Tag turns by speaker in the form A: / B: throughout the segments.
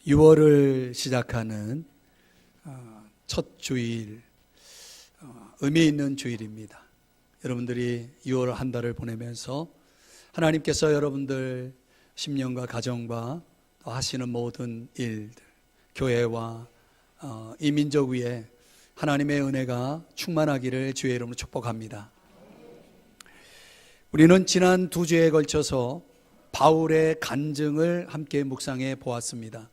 A: 6월을 시작하는 첫 주일, 의미 있는 주일입니다. 여러분들이 6월 한 달을 보내면서 하나님께서 여러분들 심령과 가정과 또 하시는 모든 일들, 교회와 이 민족 위에 하나님의 은혜가 충만하기를 주의 이름으로 축복합니다. 우리는 지난 2주에 걸쳐서 바울의 간증을 함께 묵상해 보았습니다.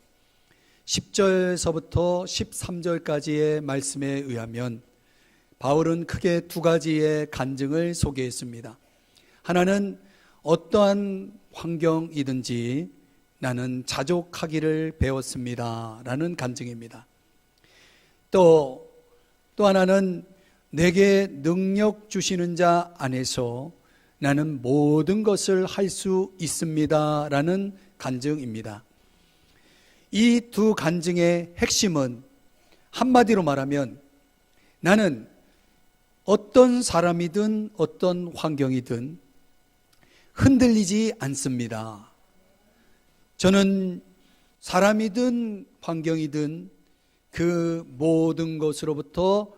A: 10절서부터 13절까지의 말씀에 의하면 바울은 크게 2가지의 간증을 소개했습니다. 하나는 어떠한 환경이든지 나는 자족하기를 배웠습니다 라는 간증입니다. 또 하나는 내게 능력 주시는 자 안에서 나는 모든 것을 할 수 있습니다 라는 간증입니다. 이 2 간증의 핵심은 한마디로 말하면 나는 어떤 사람이든 어떤 환경이든 흔들리지 않습니다. 저는 사람이든 환경이든 그 모든 것으로부터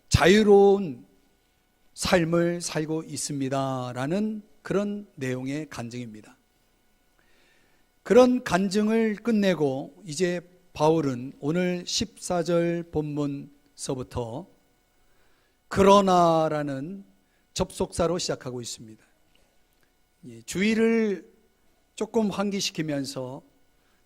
A: 자유로운 삶을 살고 있습니다 라는 그런 내용의 간증입니다. 그런 간증을 끝내고 이제 바울은 오늘 14절 본문서부터 그러나라는 접속사로 시작하고 있습니다. 주의를 조금 환기시키면서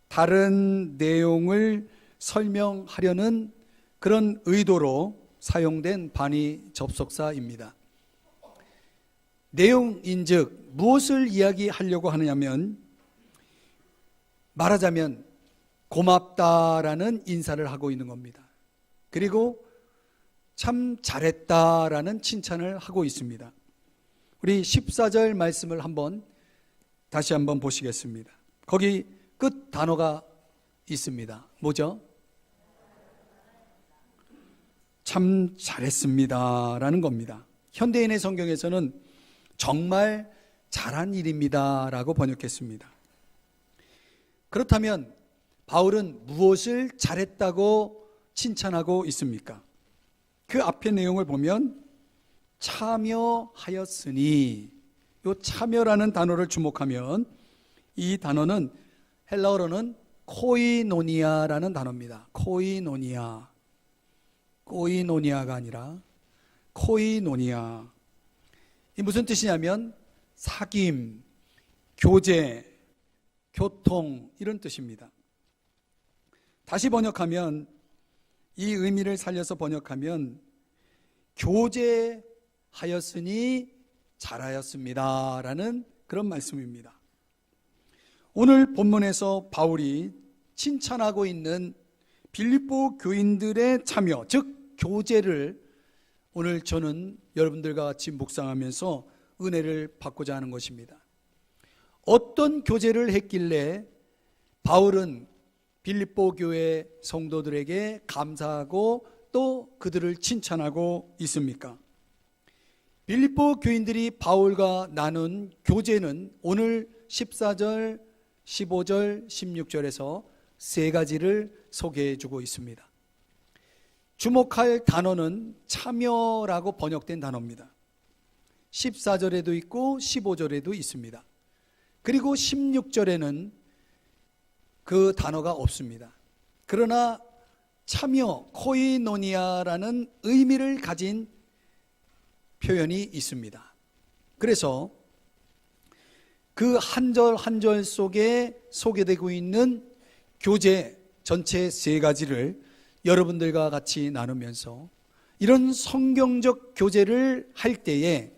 A: 다른 내용을 설명하려는 그런 의도로 사용된 반의 접속사입니다. 내용인즉 무엇을 이야기하려고 하느냐면 말하자면 고맙다라는 인사를 하고 있는 겁니다. 그리고 참 잘했다라는 칭찬을 하고 있습니다. 우리 14절 말씀을 다시 한번 보시겠습니다. 거기 끝 단어가 있습니다. 뭐죠? 참 잘했습니다 라는 겁니다. 현대인의 성경에서는 정말 잘한 일입니다 라고 번역했습니다. 그렇다면 바울은 무엇을 잘했다고 칭찬하고 있습니까? 그 앞의 내용을 보면 참여하였으니, 이 참여라는 단어를 주목하면 이 단어는 헬라어로는 코이노니아라는 단어입니다. 코이노니아가 아니라 코이노니아. 이 무슨 뜻이냐면 사귐, 교제, 교통 이런 뜻입니다. 다시 번역하면 이 의미를 살려서 번역하면 교제하였으니 잘하였습니다 라는 그런 말씀입니다. 오늘 본문에서 바울이 칭찬하고 있는 빌립보 교인들의 참여, 즉 교제를 오늘 저는 여러분들과 같이 묵상하면서 은혜를 받고자 하는 것입니다. 어떤 교제를 했길래 바울은 빌립보 교회 성도들에게 감사하고 또 그들을 칭찬하고 있습니까? 빌립보 교인들이 바울과 나눈 교제는 오늘 14절, 15절, 16절에서 3가지를 소개해 주고 있습니다. 주목할 단어는 참여라고 번역된 단어입니다. 14절에도 있고 15절에도 있습니다. 그리고 16절에는 그 단어가 없습니다. 그러나 참여, 코이노니아라는 의미를 가진 표현이 있습니다. 그래서 그 한 절 한 절 속에 소개되고 있는 교제 전체 3가지를 여러분들과 같이 나누면서 이런 성경적 교제를 할 때에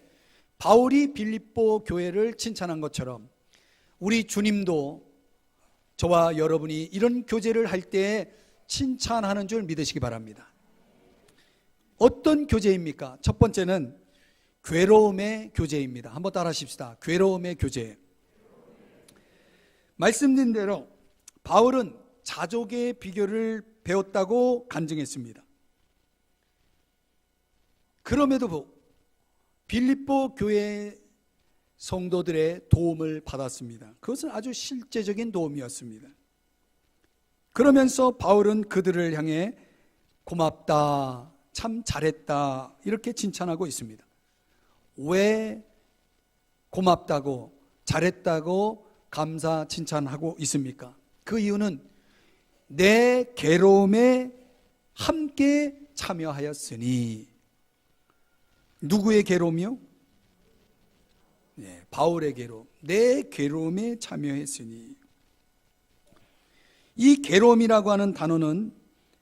A: 바울이 빌립보 교회를 칭찬한 것처럼 우리 주님도 저와 여러분이 이런 교제를 할 때 칭찬하는 줄 믿으시기 바랍니다. 어떤 교제입니까? 첫 번째는 괴로움의 교제입니다. 한번 따라 하십시다. 괴로움의 교제. 말씀드린 대로 바울은 자족의 비결을 배웠다고 간증했습니다. 그럼에도 빌립보 교회 성도들의 도움을 받았습니다. 그것은 아주 실제적인 도움이었습니다. 그러면서 바울은 그들을 향해 고맙다, 참 잘했다 이렇게 칭찬하고 있습니다. 왜 고맙다고 잘했다고 감사 칭찬하고 있습니까? 그 이유는 내 괴로움에 함께 참여하였으니. 누구의 괴로움이요? 바울의 괴로움. 내 괴로움에 참여했으니. 이 괴로움이라고 하는 단어는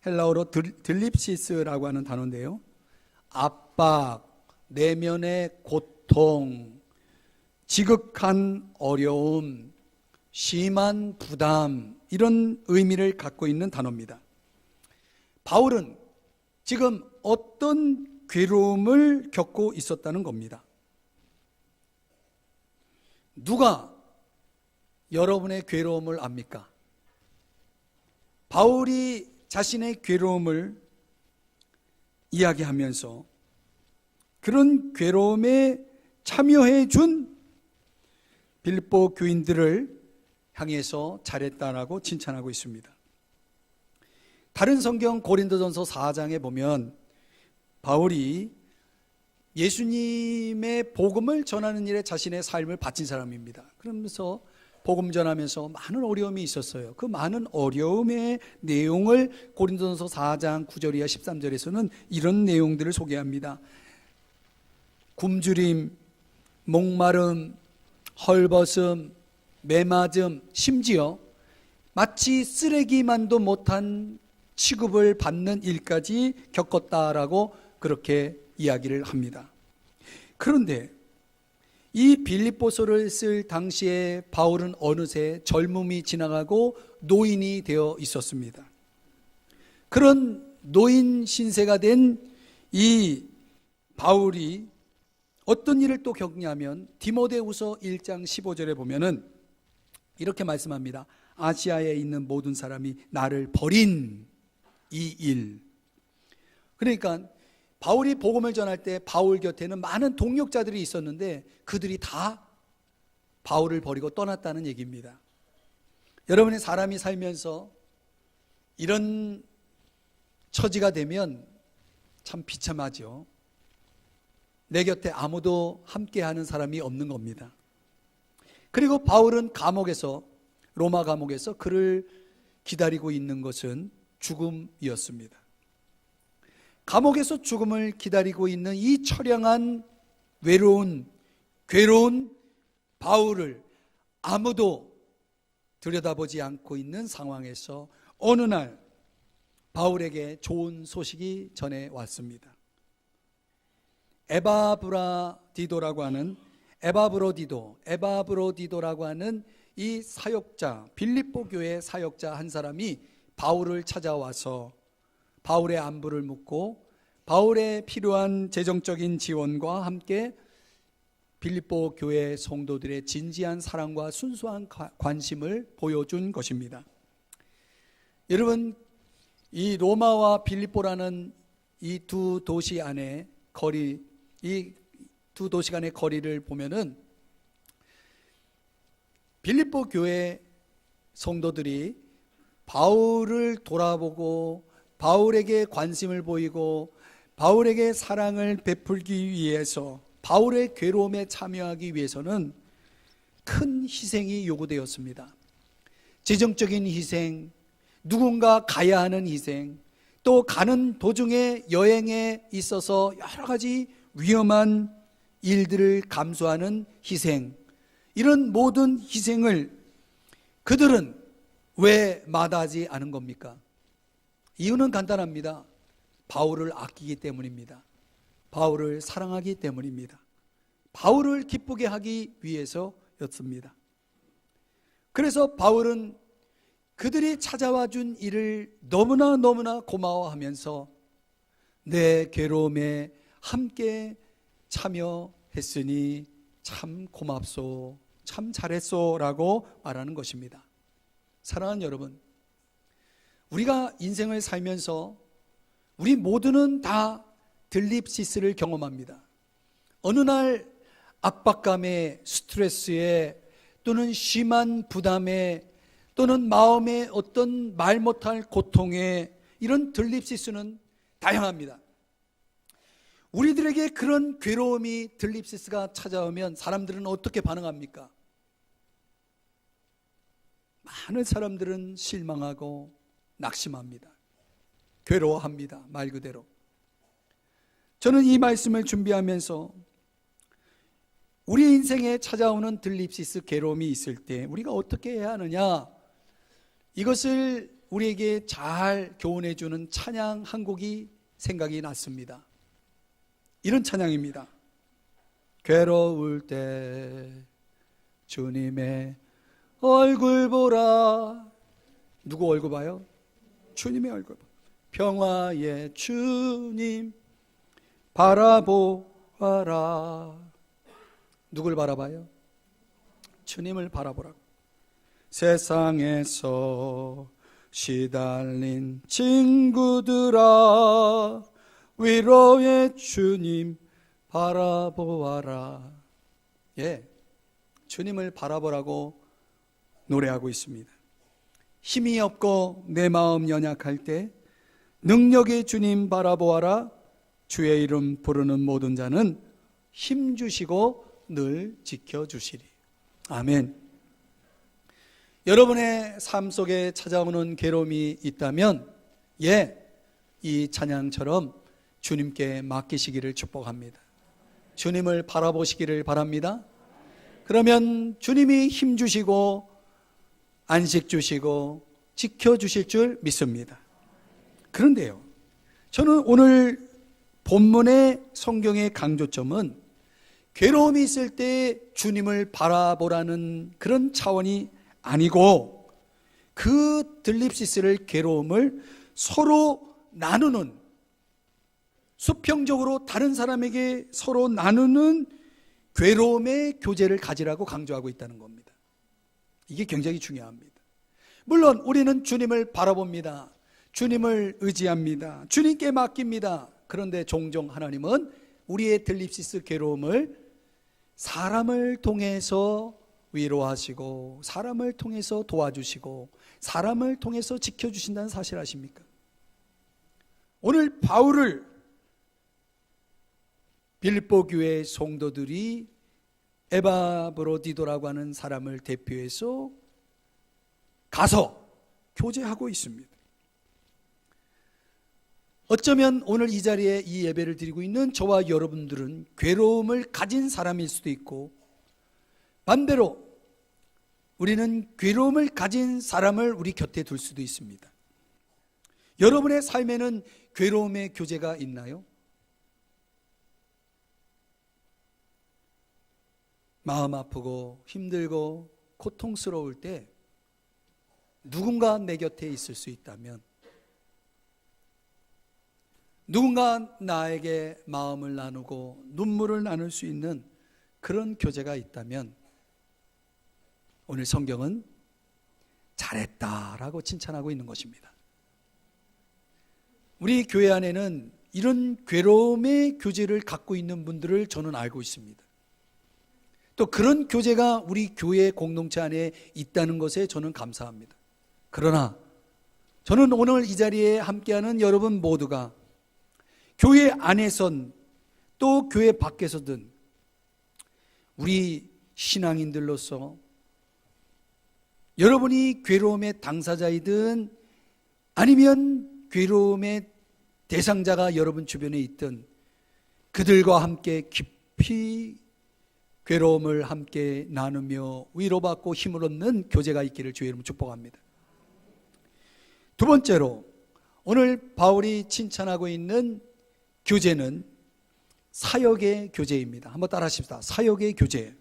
A: 헬라어로 들립시스라고 하는 단어인데요, 압박, 내면의 고통, 지극한 어려움, 심한 부담, 이런 의미를 갖고 있는 단어입니다. 바울은 지금 어떤 괴로움을 겪고 있었다는 겁니다. 누가 여러분의 괴로움을 압니까? 바울이 자신의 괴로움을 이야기하면서 그런 괴로움에 참여해 준 빌립보 교인들을 향해서 잘했다라고 칭찬하고 있습니다. 다른 성경 고린도전서 4장에 보면 바울이 예수님의 복음을 전하는 일에 자신의 삶을 바친 사람입니다. 그러면서 복음 전하면서 많은 어려움이 있었어요. 그 많은 어려움의 내용을 고린도전서 4장 9절 이하 13절에서는 이런 내용들을 소개합니다. 굶주림, 목마름, 헐벗음, 매맞음, 심지어 마치 쓰레기만도 못한 취급을 받는 일까지 겪었다라고 그렇게 이야기를 합니다. 그런데 이 빌립보서를 쓸 당시에 바울은 어느새 젊음이 지나가고 노인이 되어 있었습니다. 그런 노인 신세가 된 이 바울이 어떤 일을 또 겪냐면 디모데후서 1장 15절에 보면은 이렇게 말씀합니다. 아시아에 있는 모든 사람이 나를 버린 이 일. 그러니까 바울이 복음을 전할 때 바울 곁에는 많은 동역자들이 있었는데 그들이 다 바울을 버리고 떠났다는 얘기입니다. 여러분의 사람이 살면서 이런 처지가 되면 참 비참하죠. 내 곁에 아무도 함께하는 사람이 없는 겁니다. 그리고 바울은 감옥에서, 로마 감옥에서 그를 기다리고 있는 것은 죽음이었습니다. 감옥에서 죽음을 기다리고 있는 이 처량한 외로운, 괴로운 바울을 아무도 들여다보지 않고 있는 상황에서 어느 날 바울에게 좋은 소식이 전해왔습니다. 에바브로디도라고 하는 이 사역자, 빌립보 교회 사역자 한 사람이 바울을 찾아와서 바울의 안부를 묻고 바울의 필요한 재정적인 지원과 함께 빌립보 교회 성도들의 진지한 사랑과 순수한 관심을 보여준 것입니다. 여러분, 이 로마와 빌립보라는 이 두 도시 안에 이 두 도시 간의 거리를 보면은 빌립보 교회 성도들이 바울을 돌아보고 바울에게 관심을 보이고 바울에게 사랑을 베풀기 위해서, 바울의 괴로움에 참여하기 위해서는 큰 희생이 요구되었습니다. 재정적인 희생, 누군가 가야 하는 희생, 또 가는 도중에 여행에 있어서 여러 가지 위험한 일들을 감수하는 희생, 이런 모든 희생을 그들은 왜 마다하지 않은 겁니까? 이유는 간단합니다. 바울을 아끼기 때문입니다. 바울을 사랑하기 때문입니다. 바울을 기쁘게 하기 위해서였습니다. 그래서 바울은 그들이 찾아와 준 일을 너무나 고마워하면서 내 괴로움에 함께 참여했으니 참 고맙소, 참 잘했소 라고 말하는 것입니다. 사랑하는 여러분, 우리가 인생을 살면서 우리 모두는 다 들립시스를 경험합니다. 어느 날 압박감에, 스트레스에, 또는 심한 부담에 또는 마음의 어떤 말 못할 고통에 이런 들립시스는 다양합니다. 우리들에게 그런 괴로움이 들립시스가 찾아오면 사람들은 어떻게 반응합니까? 많은 사람들은 실망하고 낙심합니다. 괴로워합니다. 말 그대로. 저는 이 말씀을 준비하면서 우리 인생에 찾아오는 들립시스 괴로움이 있을 때 우리가 어떻게 해야 하느냐, 이것을 우리에게 잘 교훈해 주는 찬양 한 곡이 생각이 났습니다. 이런 찬양입니다. 괴로울 때 주님의 얼굴 보라. 누구 얼굴 봐요? 주님의 얼굴. 평화의 주님 바라보아라. 누굴 바라봐요? 주님을 바라보라고. 세상에서 시달린 친구들아, 위로의 주님 바라보아라. 예, 주님을 바라보라고 노래하고 있습니다. 힘이 없고 내 마음 연약할 때 능력의 주님 바라보아라. 주의 이름 부르는 모든 자는 힘 주시고 늘 지켜주시리. 아멘. 여러분의 삶 속에 찾아오는 괴로움이 있다면 이 찬양처럼 주님께 맡기시기를 축복합니다. 주님을 바라보시기를 바랍니다. 그러면 주님이 힘 주시고 안식 주시고 지켜주실 줄 믿습니다. 그런데요, 저는 오늘 본문의 성경의 강조점은 괴로움이 있을 때 주님을 바라보라는 그런 차원이 아니고, 그 들립시스를, 괴로움을 서로 나누는, 수평적으로 다른 사람에게 서로 나누는 괴로움의 교제를 가지라고 강조하고 있다는 겁니다. 이게 굉장히 중요합니다. 물론 우리는 주님을 바라봅니다. 주님을 의지합니다. 주님께 맡깁니다. 그런데 종종 하나님은 우리의 들립시스 괴로움을 사람을 통해서 위로하시고, 사람을 통해서 도와주시고, 사람을 통해서 지켜주신다는 사실 아십니까? 오늘 바울을 빌립보 교회 성도들이 에바브로디도라고 하는 사람을 대표해서 가서 교제하고 있습니다. 어쩌면 오늘 이 자리에 이 예배를 드리고 있는 저와 여러분들은 괴로움을 가진 사람일 수도 있고, 반대로 우리는 괴로움을 가진 사람을 우리 곁에 둘 수도 있습니다. 여러분의 삶에는 괴로움의 교제가 있나요? 마음 아프고 힘들고 고통스러울 때 누군가 내 곁에 있을 수 있다면, 누군가 나에게 마음을 나누고 눈물을 나눌 수 있는 그런 교제가 있다면, 오늘 성경은 잘했다라고 칭찬하고 있는 것입니다. 우리 교회 안에는 이런 괴로움의 교제를 갖고 있는 분들을 저는 알고 있습니다. 또 그런 교제가 우리 교회 공동체 안에 있다는 것에 저는 감사합니다. 그러나 저는 오늘 이 자리에 함께하는 여러분 모두가 교회 안에선 또 교회 밖에서든 우리 신앙인들로서 여러분이 괴로움의 당사자이든 아니면 괴로움의 대상자가 여러분 주변에 있든 그들과 함께 깊이 괴로움을 함께 나누며 위로받고 힘을 얻는 교제가 있기를 주의 이름으로 축복합니다. 두 번째로 오늘 바울이 칭찬하고 있는 교제는 사역의 교제입니다. 한번 따라 하십시다. 사역의 교제.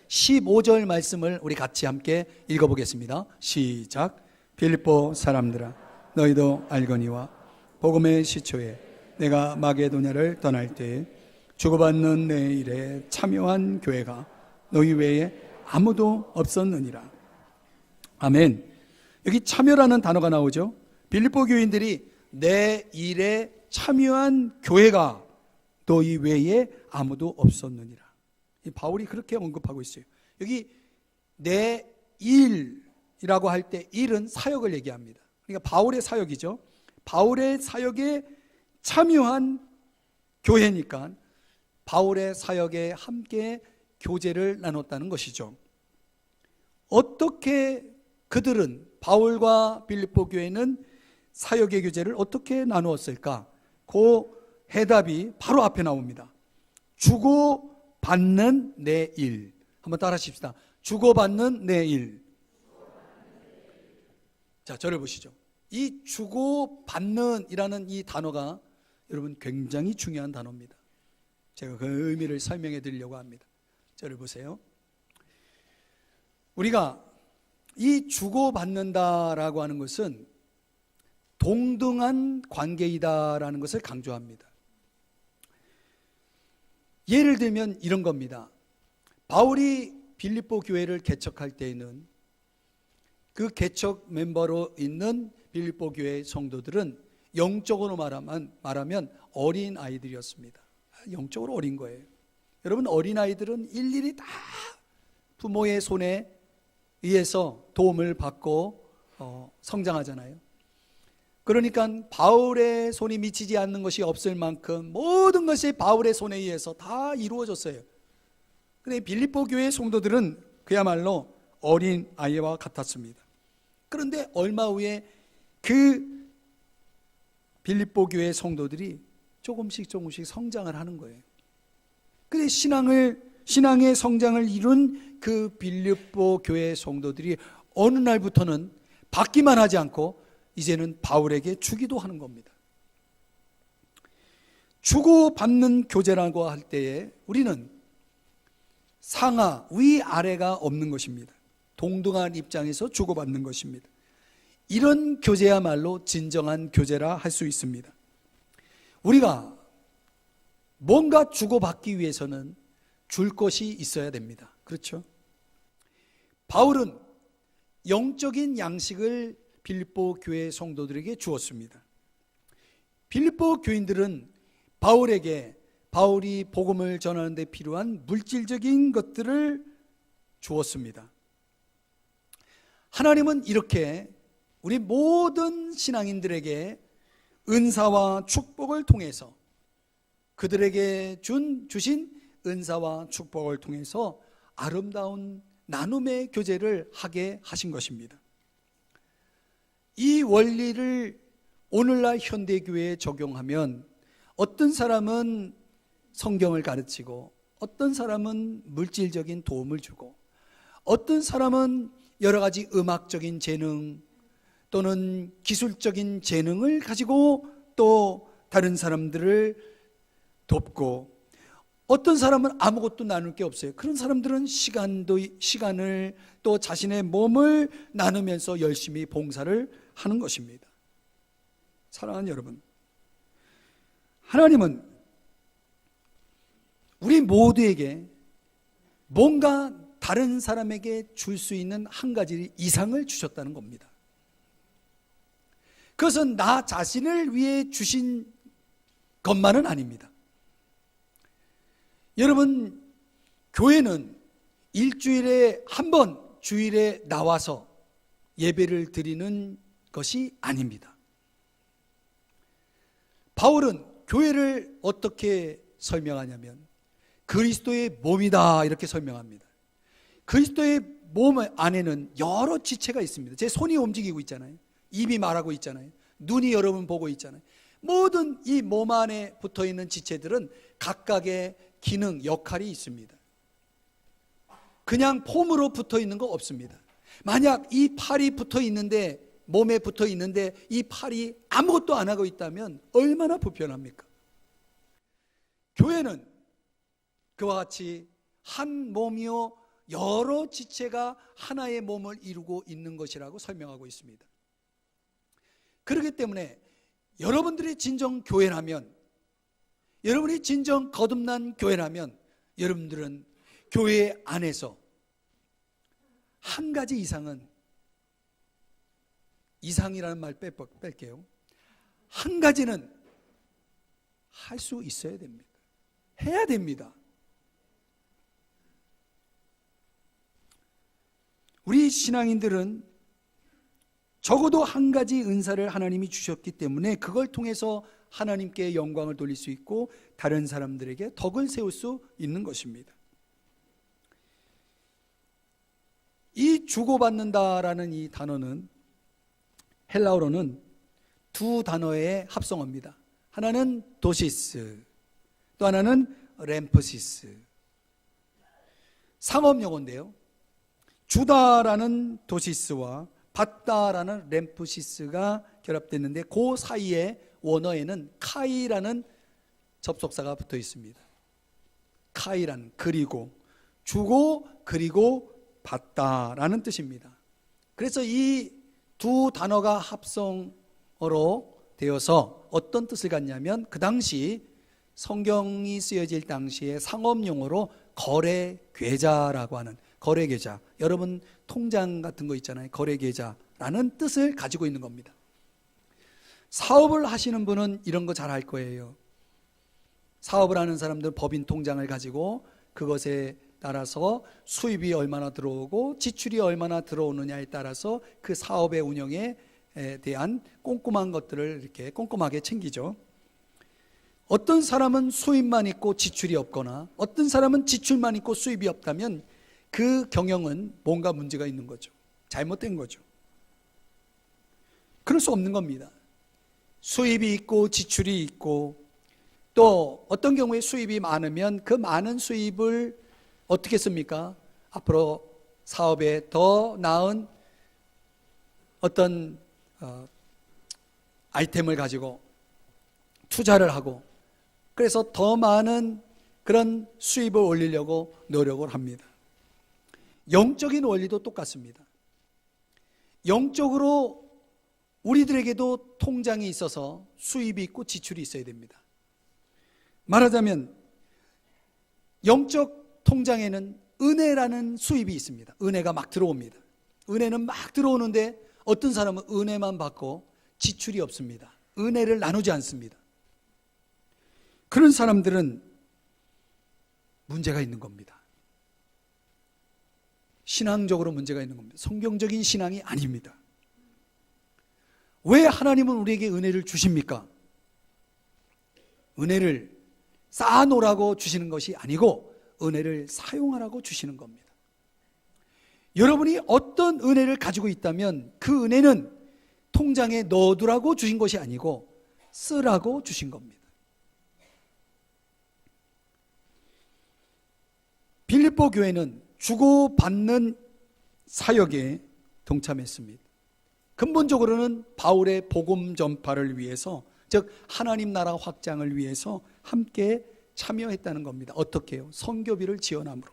A: 15절 말씀을 우리 같이 함께 읽어보겠습니다. 시작. 빌립보 사람들아, 너희도 알거니와 복음의 시초에 내가 마게도냐를 떠날 때에 주고받는 내 일에 참여한 교회가 너희 외에 아무도 없었느니라. 아멘. 여기 참여라는 단어가 나오죠. 빌립보 교인들이 내 일에 참여한 교회가 너희 외에 아무도 없었느니라. 바울이 그렇게 언급하고 있어요. 여기 내 일, 일이라고 할 때 일은 사역을 얘기합니다. 그러니까 바울의 사역이죠. 바울의 사역에 참여한 교회니까 바울의 사역에 함께 교제를 나눴다는 것이죠. 어떻게 그들은, 바울과 빌립보 교회는 사역의 교제를 어떻게 나누었을까? 그 해답이 바로 앞에 나옵니다. 주고 받는 내 일. 한번 따라 하십시다. 주고 받는 내 일. 자, 저를 보시죠. 이 주고 받는 이라는 이 단어가 여러분 굉장히 중요한 단어입니다. 제가 그 의미를 설명해 드리려고 합니다. 저를 보세요. 우리가 이 주고받는다라고 하는 것은 동등한 관계이다라는 것을 강조합니다. 예를 들면 이런 겁니다. 바울이 빌립보 교회를 개척할 때에는 그 개척 멤버로 있는 빌립보 교회 성도들은 영적으로 말하면 어린 아이들이었습니다. 영적으로 어린 거예요. 여러분, 어린 아이들은 일일이 다 부모의 손에 의해서 도움을 받고 성장하잖아요. 그러니까 바울의 손이 미치지 않는 것이 없을 만큼 모든 것이 바울의 손에 의해서 다 이루어졌어요. 그런데 빌립보 교회 성도들은 그야말로 어린 아이와 같았습니다. 그런데 얼마 후에 그 빌립보 교회 성도들이 조금씩 성장을 하는 거예요. 그런데 신앙의 성장을 이룬 그 빌립보 교회 성도들이 어느 날부터는 받기만 하지 않고 이제는 바울에게 주기도 하는 겁니다. 주고받는 교제라고 할 때에 우리는 상하, 위아래가 없는 것입니다. 동등한 입장에서 주고받는 것입니다. 이런 교제야말로 진정한 교제라 할 수 있습니다. 우리가 뭔가 주고받기 위해서는 줄 것이 있어야 됩니다. 그렇죠? 바울은 영적인 양식을 빌립보 교회 성도들에게 주었습니다. 빌립보 교인들은 바울이 복음을 전하는 데 필요한 물질적인 것들을 주었습니다. 하나님은 이렇게 우리 모든 신앙인들에게 은사와 축복을 통해서 그들에게 주신 은사와 축복을 통해서 아름다운 나눔의 교제를 하게 하신 것입니다. 이 원리를 오늘날 현대교회에 적용하면 어떤 사람은 성경을 가르치고 어떤 사람은 물질적인 도움을 주고 어떤 사람은 여러 가지 음악적인 재능 또는 기술적인 재능을 가지고 또 다른 사람들을 돕고 어떤 사람은 아무것도 나눌 게 없어요. 그런 사람들은 시간을 또 자신의 몸을 나누면서 열심히 봉사를 하는 것입니다. 사랑하는 여러분, 하나님은 우리 모두에게 뭔가 다른 사람에게 줄 수 있는 한 가지 이상을 주셨다는 겁니다. 그것은 나 자신을 위해 주신 것만은 아닙니다. 여러분, 교회는 일주일에 한 번 주일에 나와서 예배를 드리는 것이 아닙니다. 바울은 교회를 어떻게 설명하냐면 그리스도의 몸이다 이렇게 설명합니다. 그리스도의 몸 안에는 여러 지체가 있습니다. 제 손이 움직이고 있잖아요. 입이 말하고 있잖아요. 눈이 여러분 보고 있잖아요. 모든 이 몸 안에 붙어있는 지체들은 각각의 기능, 역할이 있습니다. 그냥 폼으로 붙어있는 거 없습니다. 만약 이 팔이 붙어있는데 몸에 붙어있는데 이 팔이 아무것도 안 하고 있다면 얼마나 불편합니까? 교회는 그와 같이 한 몸이요 여러 지체가 하나의 몸을 이루고 있는 것이라고 설명하고 있습니다. 그렇기 때문에 여러분들이 진정 교회라면, 여러분이 진정 거듭난 교회라면 여러분들은 교회 안에서 한 가지 이상이라는 말 뺄게요. 한 가지는 할 수 있어야 됩니다. 해야 됩니다. 우리 신앙인들은 적어도 한 가지 은사를 하나님이 주셨기 때문에 그걸 통해서 하나님께 영광을 돌릴 수 있고 다른 사람들에게 덕을 세울 수 있는 것입니다. 이 주고받는다라는 이 단어는 헬라어로는 두 단어의 합성어입니다. 하나는 도시스, 또 하나는 램프시스. 상업용어인데요, 주다라는 도시스와 받다라는 램프시스가 결합됐는데 그 사이에 원어에는 카이라는 접속사가 붙어 있습니다. 카이란 그리고, 주고 그리고 받다라는 뜻입니다. 그래서 이 두 단어가 합성어로 되어서 어떤 뜻을 갖냐면, 그 당시 성경이 쓰여질 당시에 상업용어로 거래계좌라고 하는, 거래계좌, 여러분 통장 같은 거 있잖아요. 거래계좌라는 뜻을 가지고 있는 겁니다. 사업을 하시는 분은 이런 거 잘 알 거예요. 사업을 하는 사람들은 법인 통장을 가지고 그것에 따라서 수입이 얼마나 들어오고 지출이 얼마나 들어오느냐에 따라서 그 사업의 운영에 대한 꼼꼼한 것들을 이렇게 꼼꼼하게 챙기죠. 어떤 사람은 수입만 있고 지출이 없거나 어떤 사람은 지출만 있고 수입이 없다면 그 경영은 뭔가 문제가 있는 거죠. 잘못된 거죠. 그럴 수 없는 겁니다. 수입이 있고 지출이 있고, 또 어떤 경우에 수입이 많으면 그 많은 수입을 어떻게 씁니까? 앞으로 사업에 더 나은 어떤 아이템을 가지고 투자를 하고, 그래서 더 많은 그런 수입을 올리려고 노력을 합니다. 영적인 원리도 똑같습니다. 영적으로 우리들에게도 통장이 있어서 수입이 있고 지출이 있어야 됩니다. 말하자면 영적 통장에는 은혜라는 수입이 있습니다. 은혜가 막 들어옵니다. 은혜는 막 들어오는데 어떤 사람은 은혜만 받고 지출이 없습니다. 은혜를 나누지 않습니다. 그런 사람들은 문제가 있는 겁니다. 신앙적으로 문제가 있는 겁니다. 성경적인 신앙이 아닙니다. 왜 하나님은 우리에게 은혜를 주십니까? 은혜를 쌓아놓으라고 주시는 것이 아니고 은혜를 사용하라고 주시는 겁니다. 여러분이 어떤 은혜를 가지고 있다면 그 은혜는 통장에 넣어두라고 주신 것이 아니고 쓰라고 주신 겁니다. 빌립보 교회는 주고받는 사역에 동참했습니다. 근본적으로는 바울의 복음 전파를 위해서, 즉 하나님 나라 확장을 위해서 함께 참여했다는 겁니다. 어떻게 해요? 선교비를 지원함으로.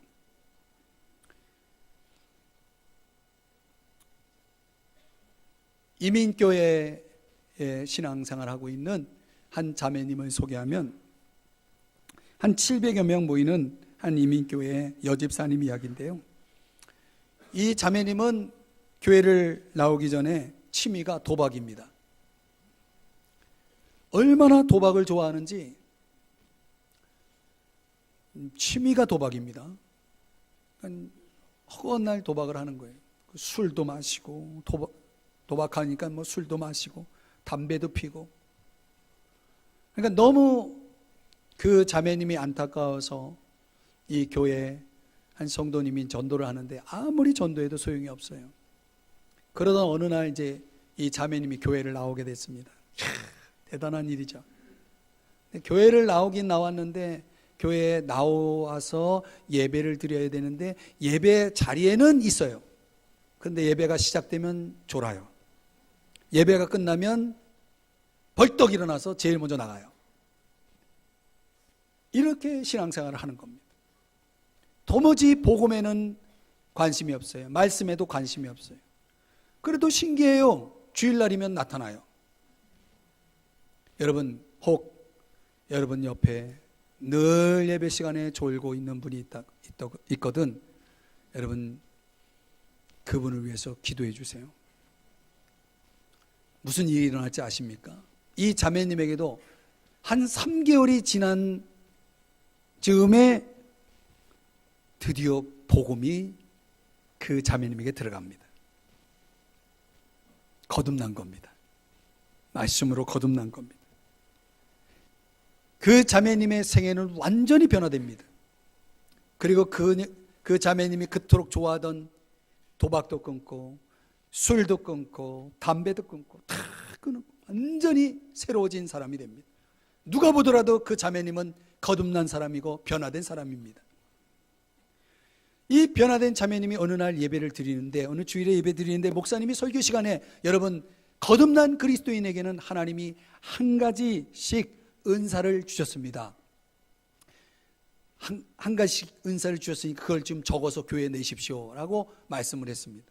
A: 이민교회에 신앙생활을 하고 있는 한 자매님을 소개하면, 한 700여 명 모이는 한 이민교회 여집사님 이야기인데요, 이 자매님은 교회를 나오기 전에 취미가 도박입니다. 얼마나 도박을 좋아하는지, 취미가 도박입니다. 허구한 날 도박을 하는 거예요. 술도 마시고, 도박하니까 뭐 술도 마시고 담배도 피고. 그러니까 너무 그 자매님이 안타까워서 이 교회 한 성도님이 전도를 하는데 아무리 전도해도 소용이 없어요. 그러던 어느 날 이제 이 자매님이 교회를 나오게 됐습니다. 대단한 일이죠. 교회를 나오긴 나왔는데, 교회에 나와서 예배를 드려야 되는데 예배 자리에는 있어요. 그런데 예배가 시작되면 졸아요. 예배가 끝나면 벌떡 일어나서 제일 먼저 나가요. 이렇게 신앙생활을 하는 겁니다. 도무지 복음에는 관심이 없어요. 말씀에도 관심이 없어요. 그래도 신기해요. 주일날이면 나타나요. 여러분, 혹 여러분 옆에 늘 예배 시간에 졸고 있는 분이 있거든. 여러분, 그분을 위해서 기도해 주세요. 무슨 일이 일어날지 아십니까? 이 자매님에게도 한 3개월이 지난 즈음에 드디어 복음이 그 자매님에게 들어갑니다. 거듭난 겁니다. 말씀으로 거듭난 겁니다. 그 자매님의 생애는 완전히 변화됩니다. 그리고 그 자매님이 그토록 좋아하던 도박도 끊고 술도 끊고 담배도 끊고 다 끊고 완전히 새로워진 사람이 됩니다. 누가 보더라도 그 자매님은 거듭난 사람이고 변화된 사람입니다. 이 변화된 자매님이 어느 날 예배를 드리는데, 어느 주일에 예배 드리는데 목사님이 설교 시간에, 여러분, 거듭난 그리스도인에게는 하나님이 한 가지씩 은사를 주셨습니다. 한 가지씩 은사를 주셨으니 그걸 좀 적어서 교회에 내십시오 라고 말씀을 했습니다.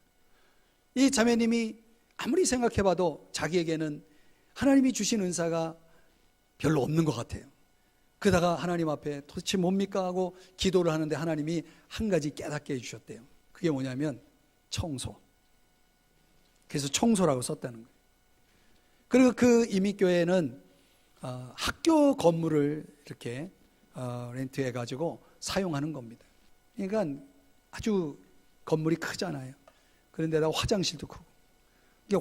A: 이 자매님이 아무리 생각해봐도 자기에게는 하나님이 주신 은사가 별로 없는 것 같아요. 그러다가 하나님 앞에 도대체 뭡니까 하고 기도를 하는데 하나님이 한 가지 깨닫게 해주셨대요. 그게 뭐냐면 청소. 그래서 청소라고 썼다는 거예요. 그리고 그 이민교회는 학교 건물을 이렇게 렌트해가지고 사용하는 겁니다. 그러니까 아주 건물이 크잖아요. 그런데다가 화장실도 크고.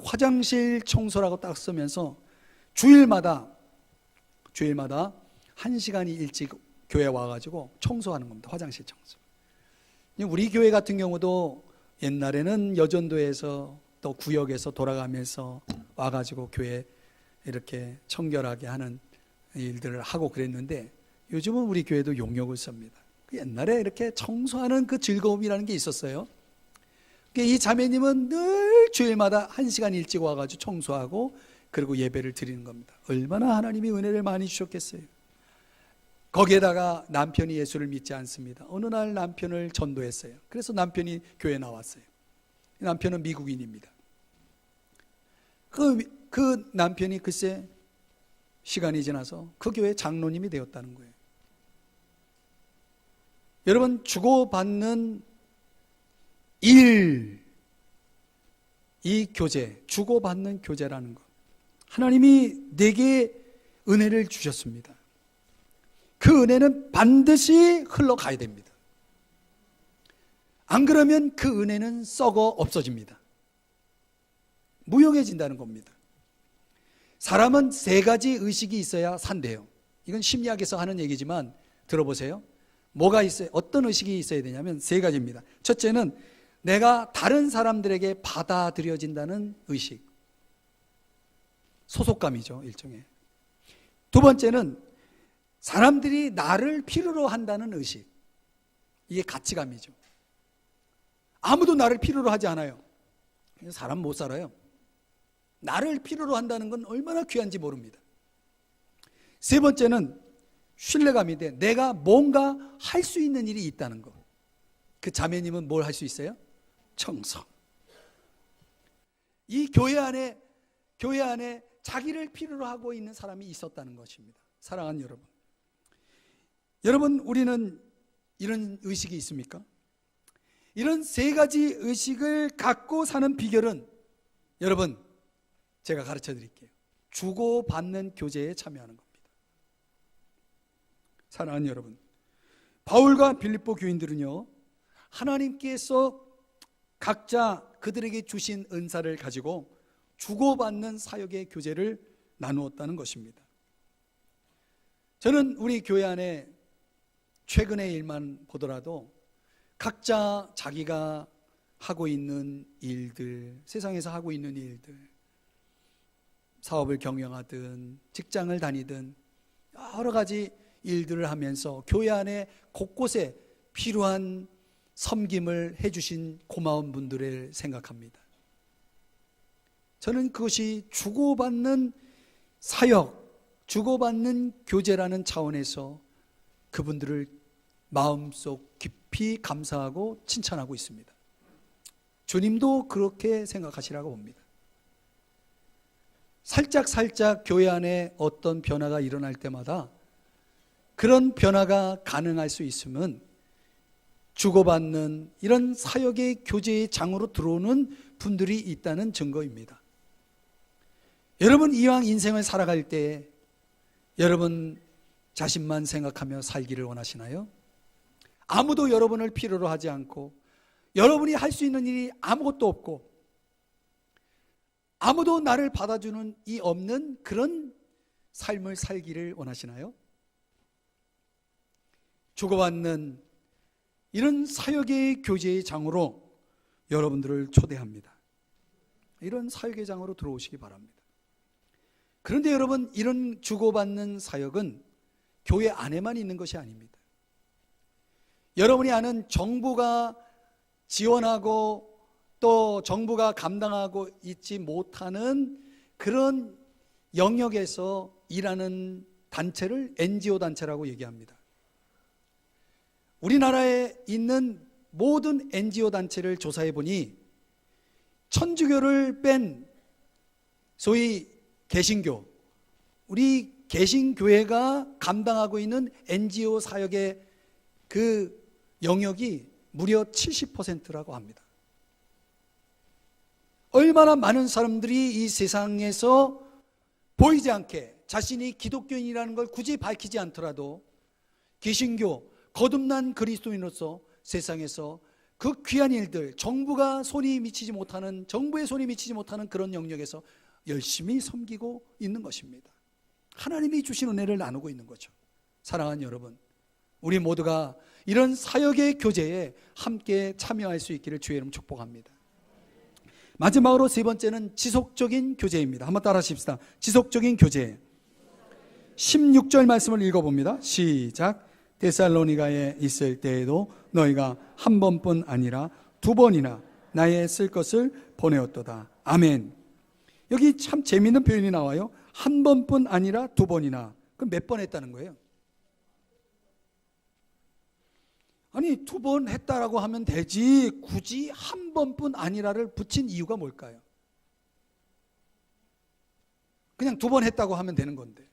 A: 화장실 청소라고 딱 쓰면서 주일마다 1시간이 일찍 교회 와가지고 청소하는 겁니다. 화장실 청소. 우리 교회 같은 경우도 옛날에는 여전도에서 또 구역에서 돌아가면서 와가지고 교회 이렇게 청결하게 하는 일들을 하고 그랬는데, 요즘은 우리 교회도 용역을 씁니다. 옛날에 이렇게 청소하는 그 즐거움이라는 게 있었어요. 이 자매님은 늘 주일마다 1시간 일찍 와가지고 청소하고 그리고 예배를 드리는 겁니다. 얼마나 하나님이 은혜를 많이 주셨겠어요. 거기에다가 남편이 예수를 믿지 않습니다. 어느 날 남편을 전도했어요. 그래서 남편이 교회에 나왔어요. 남편은 미국인입니다. 그 남편이 글쎄 시간이 지나서 그 교회 장로님이 되었다는 거예요. 여러분, 주고받는 일, 이 교제, 주고받는 교제라는 것, 하나님이 내게 은혜를 주셨습니다. 그 은혜는 반드시 흘러가야 됩니다. 안 그러면 그 은혜는 썩어 없어집니다. 무용해진다는 겁니다. 사람은 3가지 의식이 있어야 산대요. 이건 심리학에서 하는 얘기지만 들어보세요. 뭐가 있어요? 어떤 의식이 있어야 되냐면 3가지입니다. 첫째는 내가 다른 사람들에게 받아들여진다는 의식. 소속감이죠, 일종의. 2번째는 사람들이 나를 필요로 한다는 의식. 이게 가치감이죠. 아무도 나를 필요로 하지 않아요. 사람 못 살아요. 나를 필요로 한다는 건 얼마나 귀한지 모릅니다. 3번째는 신뢰감인데 내가 뭔가 할 수 있는 일이 있다는 거. 그 자매님은 뭘 할 수 있어요? 청소. 이 교회 안에 자기를 필요로 하고 있는 사람이 있었다는 것입니다. 사랑하는 여러분, 우리는 이런 의식이 있습니까? 이런 3가지 의식을 갖고 사는 비결은, 여러분, 제가 가르쳐 드릴게요. 주고받는 교제에 참여하는 겁니다. 사랑하는 여러분, 바울과 빌립보 교인들은요, 하나님께서 각자 그들에게 주신 은사를 가지고 주고받는 사역의 교제를 나누었다는 것입니다. 저는 우리 교회 안에 최근의 일만 보더라도 각자 자기가 하고 있는 일들, 세상에서 하고 있는 일들, 사업을 경영하든 직장을 다니든 여러 가지 일들을 하면서 교회 안에 곳곳에 필요한 섬김을 해주신 고마운 분들을 생각합니다. 저는 그것이 주고받는 사역, 주고받는 교제라는 차원에서 그분들을 마음속 깊이 감사하고 칭찬하고 있습니다. 주님도 그렇게 생각하시라고 봅니다. 살짝 교회 안에 어떤 변화가 일어날 때마다 그런 변화가 가능할 수 있으면 주고받는 이런 사역의 교제의 장으로 들어오는 분들이 있다는 증거입니다. 여러분, 이왕 인생을 살아갈 때 여러분 자신만 생각하며 살기를 원하시나요? 아무도 여러분을 필요로 하지 않고 여러분이 할 수 있는 일이 아무것도 없고 아무도 나를 받아주는 이 없는 그런 삶을 살기를 원하시나요? 주고받는 이런 사역의 교제의 장으로 여러분들을 초대합니다. 이런 사역의 장으로 들어오시기 바랍니다. 그런데 여러분, 이런 주고받는 사역은 교회 안에만 있는 것이 아닙니다. 여러분이 아는 정부가 지원하고 또 정부가 감당하고 있지 못하는 그런 영역에서 일하는 단체를 NGO 단체라고 얘기합니다. 우리나라에 있는 모든 NGO 단체를 조사해 보니 천주교를 뺀 소위 개신교, 우리 개신교회가 감당하고 있는 NGO 사역의 그 영역이 무려 70%라고 합니다. 얼마나 많은 사람들이 이 세상에서 보이지 않게 자신이 기독교인이라는 걸 굳이 밝히지 않더라도 개신교, 거듭난 그리스도인으로서 세상에서 그 귀한 일들, 정부의 손이 미치지 못하는 그런 영역에서 열심히 섬기고 있는 것입니다. 하나님이 주신 은혜를 나누고 있는 거죠. 사랑하는 여러분, 우리 모두가 이런 사역의 교제에 함께 참여할 수 있기를 주의 이름 축복합니다. 마지막으로 세 번째는 지속적인 교제입니다. 한번 따라 하십시다. 지속적인 교제. 16절 말씀을 읽어봅니다. 시작. 데살로니가에 있을 때에도 너희가 한 번뿐 아니라 두 번이나 나의 쓸 것을 보내었도다. 아멘. 여기 참 재미있는 표현이 나와요. 한 번뿐 아니라 두 번이나. 그럼 몇 번 했다는 거예요? 아니, 두 번 했다라고 하면 되지 굳이 한 번뿐 아니라를 붙인 이유가 뭘까요? 그냥 두 번 했다고 하면 되는 건데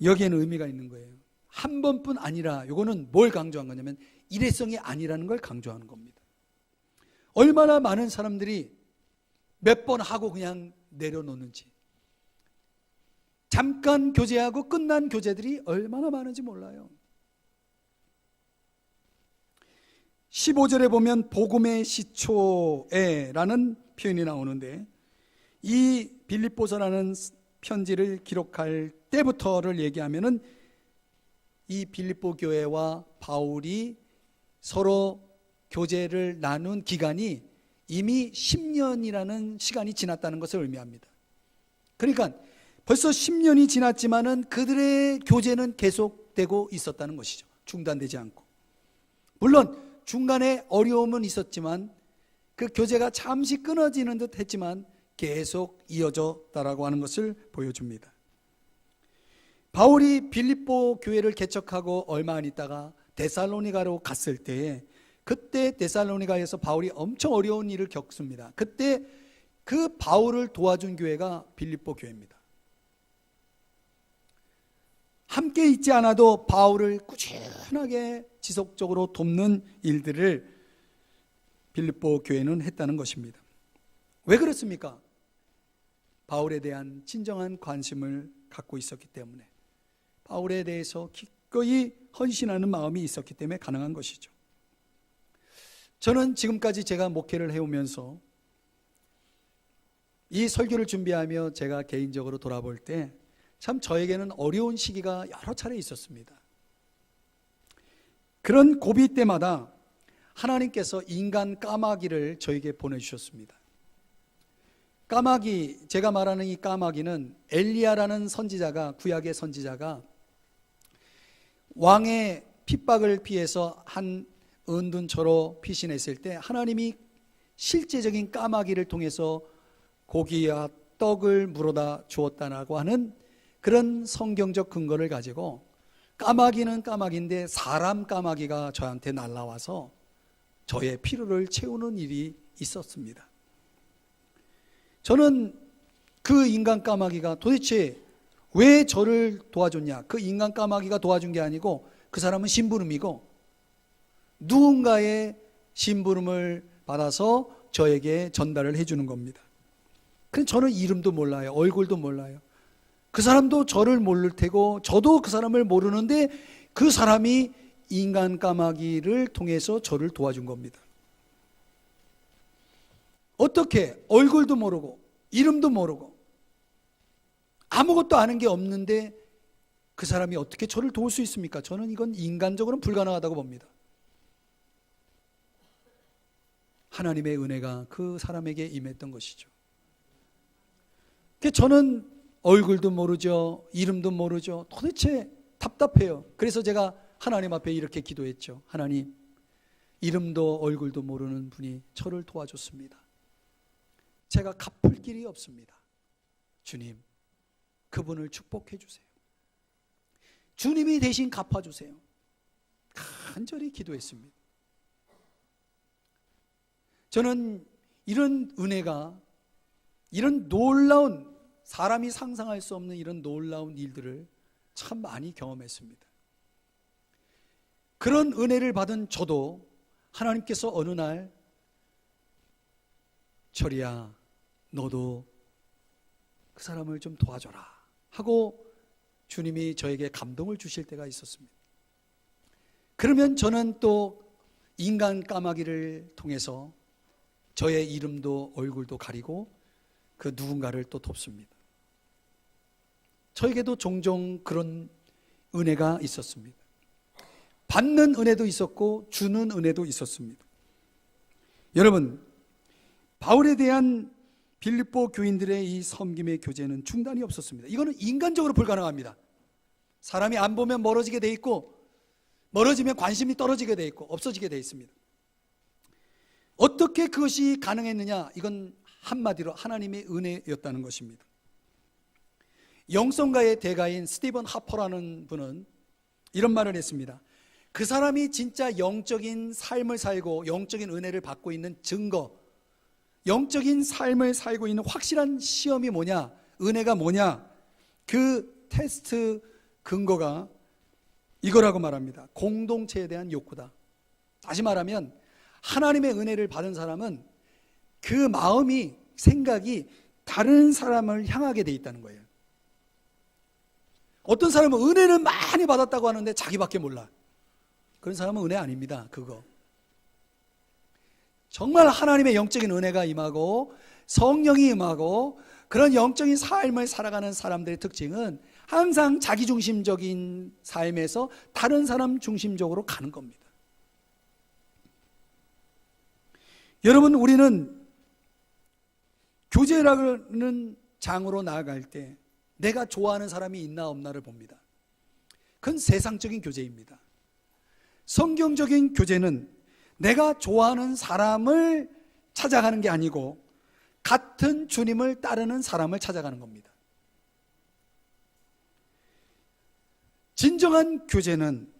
A: 여기에는 의미가 있는 거예요. 한 번뿐 아니라, 이거는 뭘 강조한 거냐면 일회성이 아니라는 걸 강조하는 겁니다. 얼마나 많은 사람들이 몇 번 하고 그냥 내려놓는지, 잠깐 교제하고 끝난 교제들이 얼마나 많은지 몰라요. 15절에 보면 복음의 시초에라는 표현이 나오는데, 이 빌립보서라는 편지를 기록할 때부터를 얘기하면은 이 빌립보 교회와 바울이 서로 교제를 나눈 기간이 이미 10년이라는 시간이 지났다는 것을 의미합니다. 그러니까 벌써 10년이 지났지만은 그들의 교제는 계속되고 있었다는 것이죠. 중단되지 않고. 물론 중간에 어려움은 있었지만 그 교제가 잠시 끊어지는 듯 했지만 계속 이어졌다라고 하는 것을 보여줍니다. 바울이 빌립보 교회를 개척하고 얼마 안 있다가 데살로니가로 갔을 때에, 그때 데살로니가에서 바울이 엄청 어려운 일을 겪습니다. 그때 그 바울을 도와준 교회가 빌립보 교회입니다. 함께 있지 않아도 바울을 꾸준하게 지속적으로 돕는 일들을 빌립보 교회는 했다는 것입니다. 왜 그렇습니까? 바울에 대한 진정한 관심을 갖고 있었기 때문에, 바울에 대해서 기꺼이 헌신하는 마음이 있었기 때문에 가능한 것이죠. 저는 지금까지 제가 목회를 해오면서 이 설교를 준비하며 제가 개인적으로 돌아볼 때 참 저에게는 어려운 시기가 여러 차례 있었습니다. 그런 고비 때마다 하나님께서 인간 까마귀를 저에게 보내주셨습니다. 까마귀, 제가 말하는 이 까마귀는 엘리야라는 선지자가, 구약의 선지자가 왕의 핍박을 피해서 한 은둔처로 피신했을 때 하나님이 실제적인 까마귀를 통해서 고기와 떡을 물어다 주었다라고 하는 그런 성경적 근거를 가지고, 까마귀는 까마귀인데 사람 까마귀가 저한테 날라와서 저의 필요를 채우는 일이 있었습니다. 저는 그 인간 까마귀가 도대체 왜 저를 도와줬냐, 그 인간 까마귀가 도와준 게 아니고 그 사람은 심부름이고 누군가의 심부름을 받아서 저에게 전달을 해주는 겁니다. 근데 저는 이름도 몰라요. 얼굴도 몰라요. 그 사람도 저를 모를 테고 저도 그 사람을 모르는데 그 사람이 인간 까마귀를 통해서 저를 도와준 겁니다. 어떻게 얼굴도 모르고 이름도 모르고 아무것도 아는 게 없는데 그 사람이 어떻게 저를 도울 수 있습니까? 저는 이건 인간적으로는 불가능하다고 봅니다. 하나님의 은혜가 그 사람에게 임했던 것이죠. 저는 얼굴도 모르죠. 이름도 모르죠. 도대체 답답해요. 그래서 제가 하나님 앞에 이렇게 기도했죠. 하나님, 이름도 얼굴도 모르는 분이 저를 도와줬습니다. 제가 갚을 길이 없습니다. 주님, 그분을 축복해 주세요. 주님이 대신 갚아주세요. 간절히 기도했습니다. 저는 이런 은혜가, 이런 놀라운, 사람이 상상할 수 없는 이런 놀라운 일들을 참 많이 경험했습니다. 그런 은혜를 받은 저도 하나님께서 어느 날 철이야, 너도 그 사람을 좀 도와줘라 하고 주님이 저에게 감동을 주실 때가 있었습니다. 그러면 저는 또 인간 까마귀를 통해서 저의 이름도 얼굴도 가리고 그 누군가를 또 돕습니다. 저에게도 종종 그런 은혜가 있었습니다. 받는 은혜도 있었고 주는 은혜도 있었습니다. 여러분, 바울에 대한 빌립보 교인들의 이 섬김의 교제는 중단이 없었습니다. 이거는 인간적으로 불가능합니다. 사람이 안 보면 멀어지게 돼 있고, 멀어지면 관심이 떨어지게 돼 있고, 없어지게 돼 있습니다. 어떻게 그것이 가능했느냐? 이건 한마디로 하나님의 은혜였다는 것입니다. 영성가의 대가인 스티븐 하퍼라는 분은 이런 말을 했습니다. 그 사람이 진짜 영적인 삶을 살고 영적인 은혜를 받고 있는 증거, 영적인 삶을 살고 있는 확실한 시험이 뭐냐, 은혜가 뭐냐, 그 테스트 근거가 이거라고 말합니다. 공동체에 대한 욕구다. 다시 말하면 하나님의 은혜를 받은 사람은 그 마음이, 생각이 다른 사람을 향하게 돼 있다는 거예요. 어떤 사람은 은혜는 많이 받았다고 하는데 자기밖에 몰라. 그런 사람은 은혜 아닙니다. 그거 정말 하나님의 영적인 은혜가 임하고 성령이 임하고 그런 영적인 삶을 살아가는 사람들의 특징은 항상 자기중심적인 삶에서 다른 사람 중심적으로 가는 겁니다. 여러분, 우리는 교제라는 장으로 나아갈 때 내가 좋아하는 사람이 있나 없나를 봅니다. 그건 세상적인 교제입니다. 성경적인 교제는 내가 좋아하는 사람을 찾아가는 게 아니고 같은 주님을 따르는 사람을 찾아가는 겁니다. 진정한 교제는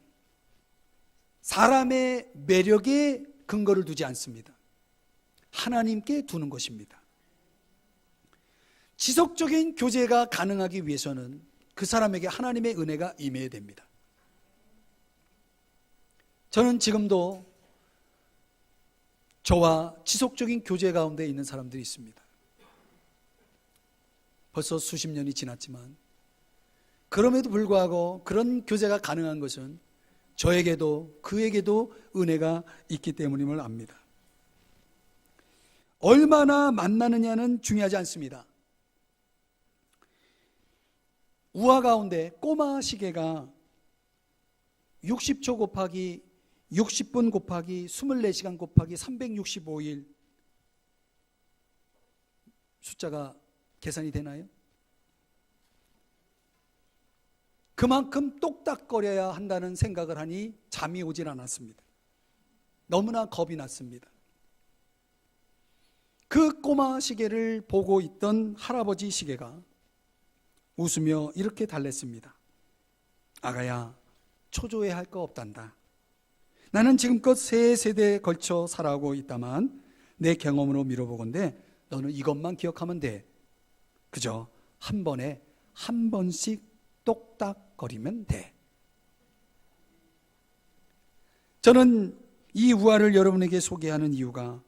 A: 사람의 매력에 근거를 두지 않습니다. 하나님께 두는 것입니다. 지속적인 교제가 가능하기 위해서는 그 사람에게 하나님의 은혜가 임해야 됩니다. 저는 지금도 저와 지속적인 교제 가운데 있는 사람들이 있습니다. 벌써 수십 년이 지났지만 그럼에도 불구하고 그런 교제가 가능한 것은 저에게도 그에게도 은혜가 있기 때문임을 압니다. 얼마나 만나느냐는 중요하지 않습니다. 우화 가운데 꼬마 시계가 60초 곱하기 60분 곱하기 24시간 곱하기 365일 숫자가 계산이 되나요? 그만큼 똑딱거려야 한다는 생각을 하니 잠이 오질 않았습니다. 너무나 겁이 났습니다. 그 꼬마 시계를 보고 있던 할아버지 시계가 웃으며 이렇게 달랬습니다. 아가야, 초조해할 거 없단다. 나는 지금껏 세 세대에 걸쳐 살아오고 있다만 내 경험으로 미뤄보건대 너는 이것만 기억하면 돼. 그저 한 번에 한 번씩 똑딱거리면 돼. 저는 이 우화를 여러분에게 소개하는 이유가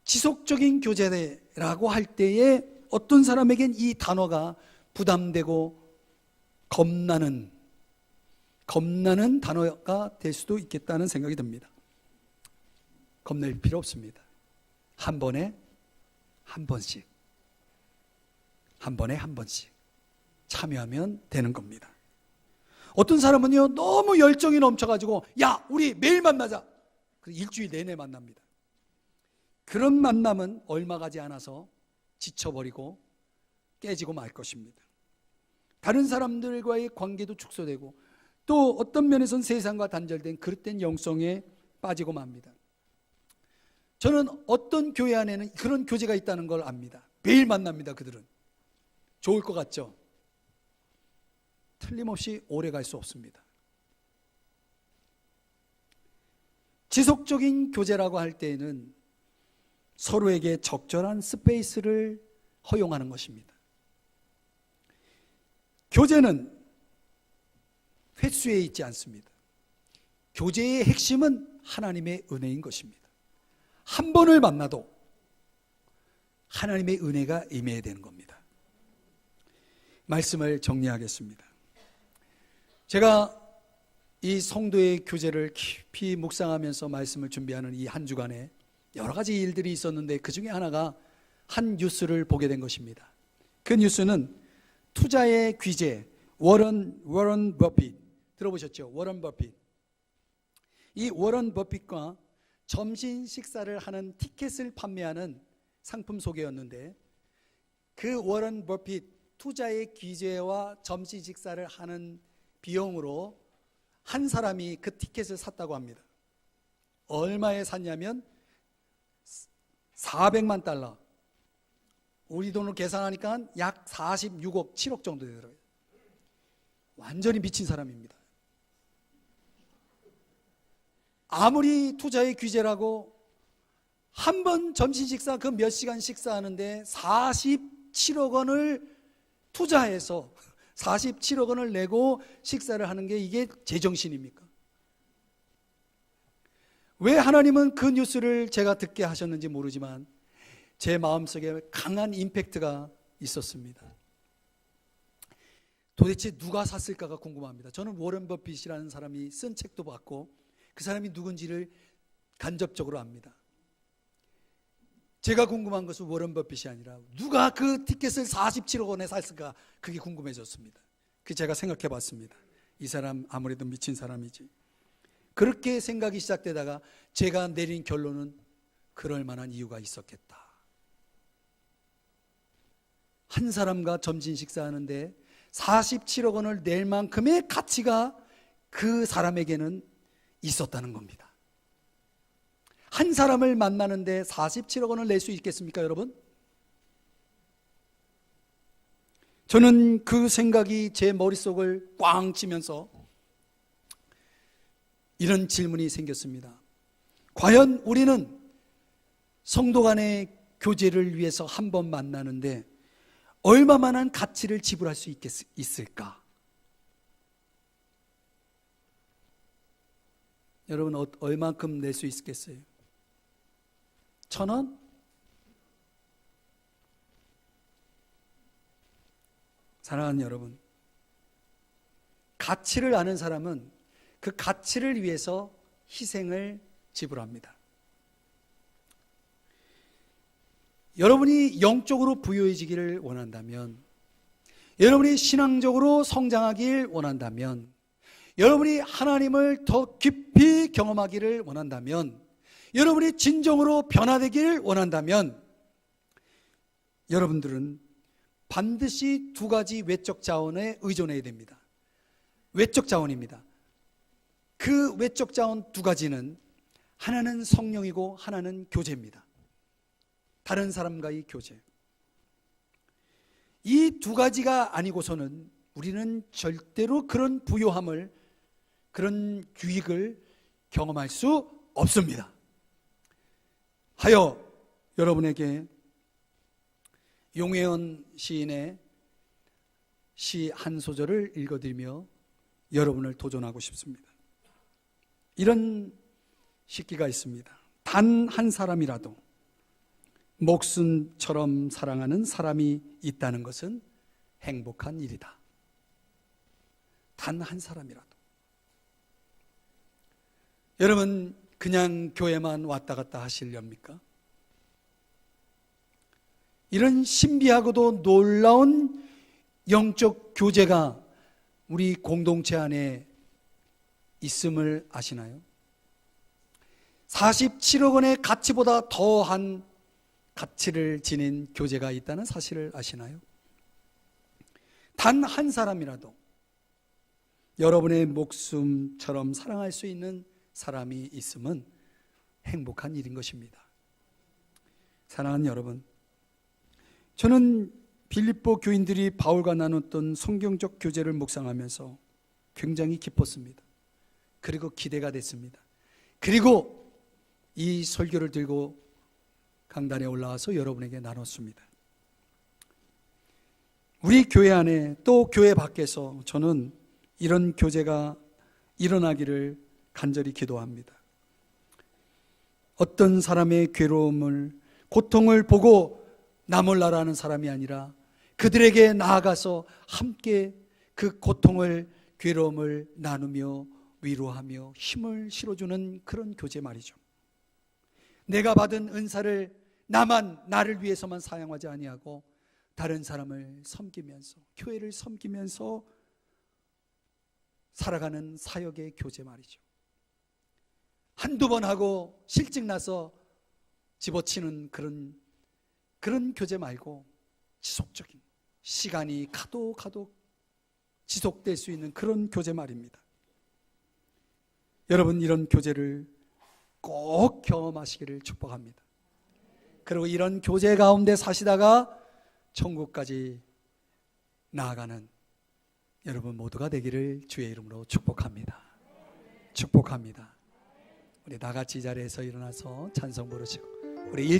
A: 지속적인 교제라고 할 때에 어떤 사람에겐 이 단어가 부담되고 겁나는 단어가 될 수도 있겠다는 생각이 듭니다. 겁낼 필요 없습니다. 한 번에 한 번씩, 한 번에 한 번씩 참여하면 되는 겁니다. 어떤 사람은요, 너무 열정이 넘쳐가지고, 야, 우리 매일 만나자. 일주일 내내 만납니다. 그런 만남은 얼마 가지 않아서 지쳐버리고 깨지고 말 것입니다. 다른 사람들과의 관계도 축소되고, 또 어떤 면에서는 세상과 단절된 그릇된 영성에 빠지고 맙니다. 저는 어떤 교회 안에는 그런 교제가 있다는 걸 압니다. 매일 만납니다. 그들은. 좋을 것 같죠? 틀림없이 오래 갈 수 없습니다. 지속적인 교제라고 할 때에는 서로에게 적절한 스페이스를 허용하는 것입니다. 교제는 횟수에 있지 않습니다. 교제의 핵심은 하나님의 은혜인 것입니다. 한 번을 만나도 하나님의 은혜가 임해야 되는 겁니다. 말씀을 정리하겠습니다. 제가 이 성도의 교제를 깊이 묵상하면서 말씀을 준비하는 이 한 주간에 여러 가지 일들이 있었는데 그 중에 하나가 한 뉴스를 보게 된 것입니다. 그 뉴스는 투자의 귀재 워런 버핏, 들어보셨죠? 워런 버핏. 이 워런 버핏과 점심 식사를 하는 티켓을 판매하는 상품 소개였는데, 그 워런 버핏 투자의 귀재와 점심 식사를 하는 비용으로 한 사람이 그 티켓을 샀다고 합니다. 얼마에 샀냐면 400만 달러. 우리 돈으로 계산하니까 약 46억, 7억 정도 되더라고요. 완전히 미친 사람입니다. 아무리 투자의 규제라고 한 번 점심 식사 그 몇 시간 식사하는데 47억 원을 투자해서 47억 원을 내고 식사를 하는 게 이게 제정신입니까? 왜 하나님은 그 뉴스를 제가 듣게 하셨는지 모르지만 제 마음속에 강한 임팩트가 있었습니다. 도대체 누가 샀을까가 궁금합니다. 저는 워런 버핏이라는 사람이 쓴 책도 봤고 그 사람이 누군지를 간접적으로 압니다. 제가 궁금한 것은 워런 버핏이 아니라 누가 그 티켓을 47억 원에 샀을까, 그게 궁금해졌습니다. 그 제가 생각해 봤습니다. 이 사람 아무래도 미친 사람이지. 그렇게 생각이 시작되다가 제가 내린 결론은 그럴 만한 이유가 있었겠다. 한 사람과 점심 식사하는데 47억 원을 낼 만큼의 가치가 그 사람에게는 있었다는 겁니다. 한 사람을 만나는데 47억 원을 낼 수 있겠습니까, 여러분? 저는 그 생각이 제 머릿속을 꽝 치면서 이런 질문이 생겼습니다. 과연 우리는 성도 간의 교제를 위해서 한 번 만나는데 얼마만한 가치를 지불할 수 있을까? 여러분, 얼마큼 낼 수 있겠어요? 1,000원? 사랑하는 여러분, 가치를 아는 사람은 그 가치를 위해서 희생을 지불합니다. 여러분이 영적으로 부유해지기를 원한다면, 여러분이 신앙적으로 성장하길 원한다면, 여러분이 하나님을 더 깊이 경험하기를 원한다면, 여러분이 진정으로 변화되기를 원한다면 여러분들은 반드시 두 가지 외적 자원에 의존해야 됩니다. 외적 자원입니다. 그 외적 자원 두 가지는 하나는 성령이고 하나는 교제입니다. 다른 사람과의 교제. 이 두 가지가 아니고서는 우리는 절대로 그런 부요함을, 그런 유익을 경험할 수 없습니다. 하여 여러분에게 용혜연 시인의 시 한 소절을 읽어드리며 여러분을 도전하고 싶습니다. 이런 시기가 있습니다. 단 한 사람이라도 목숨처럼 사랑하는 사람이 있다는 것은 행복한 일이다. 단 한 사람이라도. 여러분, 그냥 교회만 왔다 갔다 하시렵니까? 이런 신비하고도 놀라운 영적 교제가 우리 공동체 안에 있음을 아시나요? 47억 원의 가치보다 더한 가치를 지닌 교제가 있다는 사실을 아시나요? 단 한 사람이라도 여러분의 목숨처럼 사랑할 수 있는 사람이 있으면 행복한 일인 것입니다. 사랑하는 여러분, 저는 빌립보 교인들이 바울과 나눴던 성경적 교제를 묵상하면서 굉장히 기뻤습니다. 그리고 기대가 됐습니다. 그리고 이 설교를 들고 강단에 올라와서 여러분에게 나눴습니다. 우리 교회 안에 또 교회 밖에서 저는 이런 교제가 일어나기를 간절히 기도합니다. 어떤 사람의 괴로움을, 고통을 보고 나 몰라라는 사람이 아니라 그들에게 나아가서 함께 그 고통을, 괴로움을 나누며 위로하며 힘을 실어주는 그런 교제 말이죠. 내가 받은 은사를 나를 위해서만 사용하지 아니하고 다른 사람을 섬기면서, 교회를 섬기면서 살아가는 사역의 교제 말이죠. 한두 번 하고 실증 나서 집어치는 그런 교제 말고 지속적인, 시간이 가도 지속될 수 있는 그런 교제 말입니다. 여러분, 이런 교제를 꼭 경험하시기를 축복합니다. 그리고 이런 교제 가운데 사시다가 천국까지 나아가는 여러분 모두가 되기를 주의 이름으로 축복합니다. 축복합니다. 우리 다 같이 이 자리에서 일어나서 찬송 부르시고 우리